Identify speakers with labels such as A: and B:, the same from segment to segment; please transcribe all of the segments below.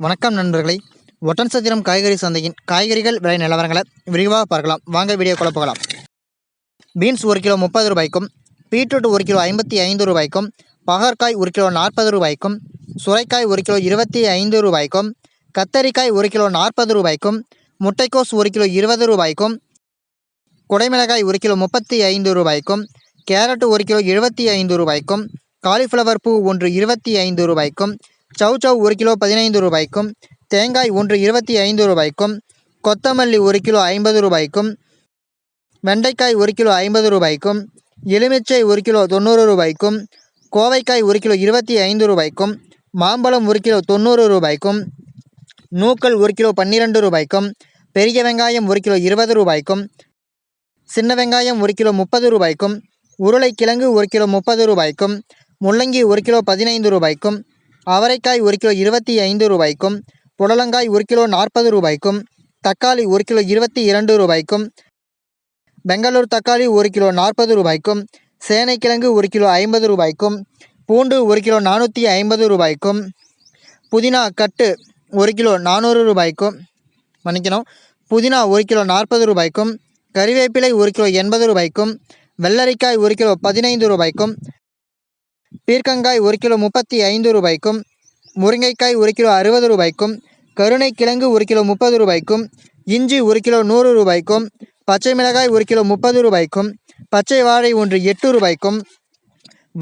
A: வணக்கம் நண்பர்களே. ஒட்டன்சத்திரம் காய்கறி சந்தையின் காய்கறிகள் விலை நிலவரங்களை விரிவாக பார்க்கலாம். வாங்க வீடியோக்குள்ள போகலாம். பீன்ஸ் 1 கிலோ 30 ரூபாய்க்கும், பீட்ரூட் 1 கிலோ 55 ரூபாய்க்கும், பகற்காய் 1 கிலோ 40 ரூபாய்க்கும், சுரைக்காய் 1 கிலோ 25 ரூபாய்க்கும், கத்தரிக்காய் 1 கிலோ 40 ரூபாய்க்கும், முட்டைக்கோஸ் 1 கிலோ 20 ரூபாய்க்கும், குடைமிளகாய் 1 கிலோ 35 ரூபாய்க்கும், கேரட் 1 கிலோ 75 ரூபாய்க்கும், காலிஃப்ளவர் பூ 1 25 ரூபாய்க்கும், சவ் 1 கிலோ 15 ரூபாய்க்கும், தேங்காய் 1 25 ரூபாய்க்கும், கொத்தமல்லி 1 கிலோ 50 ரூபாய்க்கும், வெண்டைக்காய் 1 கிலோ 50 ரூபாய்க்கும், எலுமிச்சை 1 கிலோ 90 ரூபாய்க்கும், கோவைக்காய் 1 கிலோ 25 ரூபாய்க்கும், மாம்பழம் 1 கிலோ 90 ரூபாய்க்கும், நூக்கல் 1 கிலோ 12 ரூபாய்க்கும், பெரிய வெங்காயம் 1 கிலோ 20 ரூபாய்க்கும், சின்ன வெங்காயம் 1 கிலோ 30 ரூபாய்க்கும், உருளைக்கிழங்கு 1 கிலோ 30 ரூபாய்க்கும், முள்ளங்கி 1 கிலோ 15 ரூபாய்க்கும், அவரைக்காய் 1 கிலோ 25 ரூபாய்க்கும், புடலங்காய் 1 கிலோ 40 ரூபாய்க்கும், தக்காளி 1 கிலோ 22 ரூபாய்க்கும், பெங்களூர் தக்காளி 1 கிலோ 40 ரூபாய்க்கும், சேனைக்கிழங்கு 1 கிலோ 50 ரூபாய்க்கும், பூண்டு 1 கிலோ 450 ரூபாய்க்கும், புதினா கட்டு 1 கிலோ 400 ரூபாய்க்கும் புதினா 1 கிலோ 40 ரூபாய்க்கும், கறிவேப்பிலை 1 கிலோ 80 ரூபாய்க்கும், வெள்ளரிக்காய் 1 கிலோ 15 ரூபாய்க்கும், பீர்க்கங்காய் 1 கிலோ 35 ரூபாய்க்கும், முருங்கைக்காய் 1 கிலோ 60 ரூபாய்க்கும், கருணைக்கிழங்கு 1 கிலோ 30 ரூபாய்க்கும், இஞ்சி 1 கிலோ 100 ரூபாய்க்கும், பச்சை மிளகாய் 1 கிலோ 30 ரூபாய்க்கும், பச்சை வாழை 1 8 ரூபாய்க்கும்,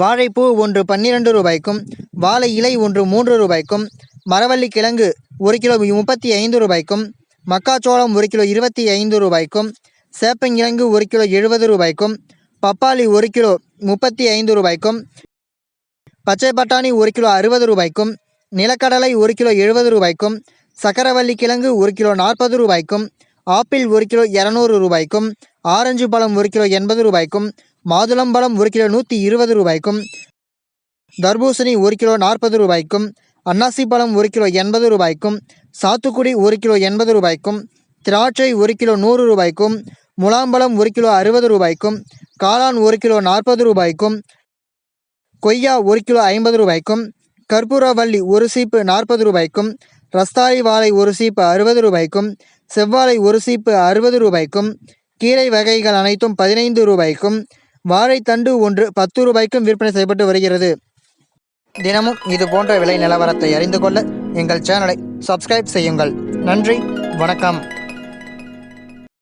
A: வாழைப்பூ 1 12 ரூபாய்க்கும், வாழை இலை 1 3 ரூபாய்க்கும், மரவள்ளி கிழங்கு 1 கிலோ 35 ரூபாய்க்கும், மக்காச்சோளம் 1 கிலோ 25 ரூபாய்க்கும், சேப்பங்கிழங்கு 1 கிலோ 70 ரூபாய்க்கும், பப்பாளி 1 கிலோ 35 ரூபாய்க்கும், பச்சை பட்டாணி 1 கிலோ 60 ரூபாய்க்கும், நிலக்கடலை 1 கிலோ 70 ரூபாய்க்கும், சக்கரவள்ளி கிழங்கு 1 கிலோ 40 ரூபாய்க்கும், ஆப்பிள் 1 கிலோ 200 ரூபாய்க்கும், ஆரஞ்சு பழம் 1 கிலோ 80 ரூபாய்க்கும், மாதுளம்பழம் 1 கிலோ 120 ரூபாய்க்கும், தர்பூசணி 1 கிலோ 40 ரூபாய்க்கும், அன்னாசி பழம் 1 கிலோ 80 ரூபாய்க்கும், சாத்துக்குடி 1 கிலோ 80 ரூபாய்க்கும், திராட்சை 1 கிலோ 100 ரூபாய்க்கும், முலாம்பழம் 1 கிலோ 60 ரூபாய்க்கும், காளான் 1 கிலோ 40 ரூபாய்க்கும், கொய்யா 1 கிலோ 50 ரூபாய்க்கும், கற்பூரவள்ளி 1 சீப்பு 40 ரூபாய்க்கும், ரஸ்தாளி வாழை 1 சீப்பு 60 ரூபாய்க்கும், செவ்வாழை 1 சீப்பு 60 ரூபாய்க்கும், கீரை வகைகள் அனைத்தும் 15 ரூபாய்க்கும், வாழைத்தண்டு 1 10 ரூபாய்க்கும் விற்பனை செய்யப்பட்டு வருகிறது. தினமும் இது போன்ற விலை நிலவரத்தை அறிந்து கொள்ள எங்கள் சேனலை சப்ஸ்கிரைப் செய்யுங்கள். நன்றி, வணக்கம்.